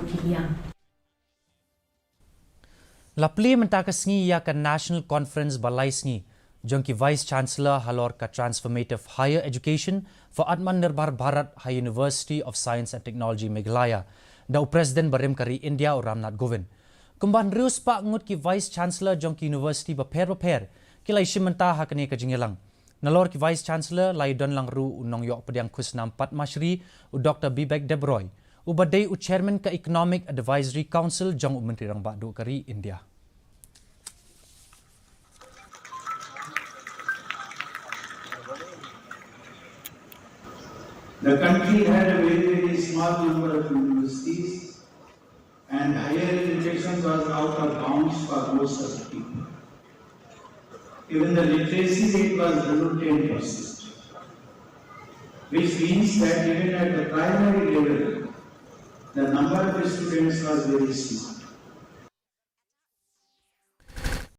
Kiliang. Lapli mentakasngi ia ke National Conference balai sngi. Jong ki Vice Chancellor halor ka Transformative Higher Education for Atmanirbhar Bharat High University of Science and Technology Meghalaya. Da Presiden Barim Kari India Ramnath Govind. Kumban rius pak ngut ki Vice Chancellor jong ki University baper kilai shimenta hakane ka jingelang. Nalor ki Vice Chancellor lai don lang ru unong yok pediang kusnam Padma Shri u Dr. Bibek Debroy. Ubadai u Chairman ka Economic Advisory Council jong Menteri Rang Badu Kari India. The country had a very small number of universities and higher education was out of bounds for most of the people. Even the literacy rate was below 10%, which means that even at the primary level, the number of students was very small.